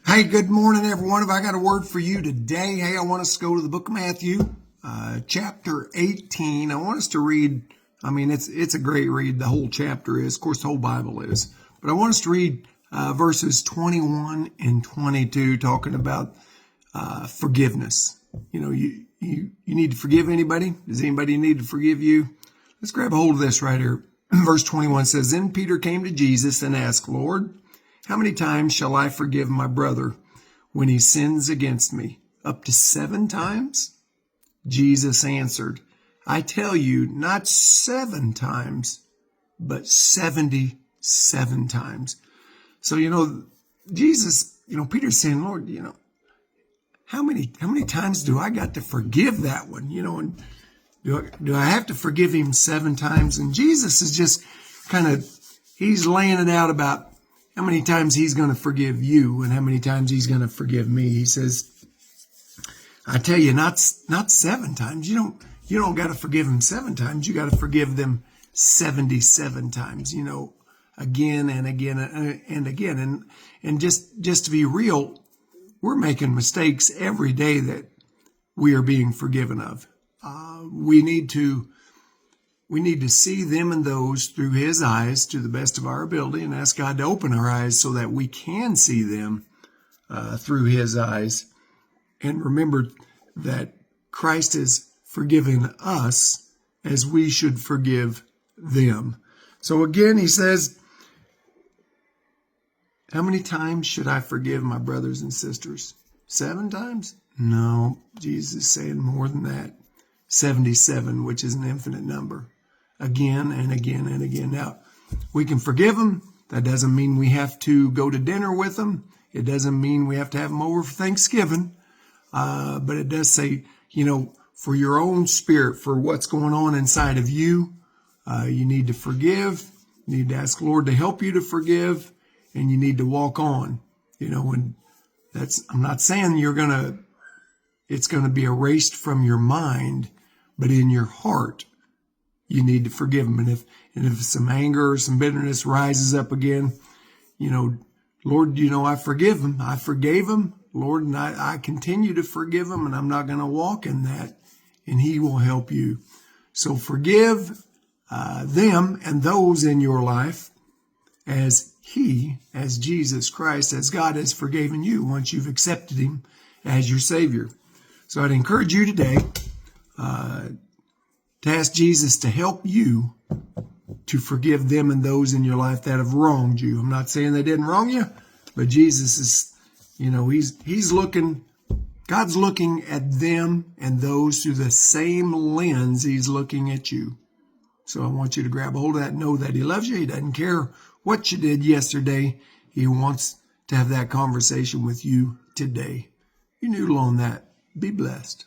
Hey, good morning, everyone. Have I got a word for you today? Hey, I want us to go to the book of Matthew, chapter 18. I want us to read, it's a great read. The whole chapter is, of course, the whole Bible is. But I want us to read verses 21 and 22, talking about forgiveness. You know, you need to forgive anybody. Does anybody need to forgive you? Let's grab a hold of this right here. Verse 21 says, Then Peter came to Jesus and asked, Lord, how many times shall I forgive my brother when he sins against me? Up to 7 times? Jesus answered, I tell you, not 7 times, but 77 times. So, Jesus, Peter's saying, Lord, how many times do I got to forgive that one? And do I have to forgive him 7 times? And Jesus is just he's laying it out about how many times he's going to forgive you and how many times he's going to forgive me. He says, I tell you, not 7 times. You don't got to forgive him 7 times. You got to forgive them 77 times, again and again and again. And just to be real, we're making mistakes every day that we are being forgiven of. We need to see them and those through his eyes to the best of our ability and ask God to open our eyes so that we can see them through his eyes. And remember that Christ has forgiven us as we should forgive them. So again, he says, how many times should I forgive my brothers and sisters? 7 times? No, Jesus is saying more than that. 77, which is an infinite number. Again and again and again. Now, we can forgive them. That doesn't mean we have to go to dinner with them. It doesn't mean we have to have them over for Thanksgiving. But it does say, for your own spirit, for what's going on inside of you, you need to forgive. You need to ask Lord to help you to forgive, and you need to walk on. And I'm not saying it's going to be erased from your mind, but in your heart, you need to forgive them. And if some anger or some bitterness rises up again, Lord, I forgive them. I forgave them, Lord, and I continue to forgive them, and I'm not going to walk in that, and he will help you. So forgive them and those in your life as Jesus Christ, as God has forgiven you once you've accepted him as your Savior. So I'd encourage you today to ask Jesus to help you to forgive them and those in your life that have wronged you. I'm not saying they didn't wrong you, but Jesus is, he's looking, God's looking at them and those through the same lens he's looking at you. So I want you to grab a hold of that. Know that he loves you. He doesn't care what you did yesterday. He wants to have that conversation with you today. You noodle on that. Be blessed.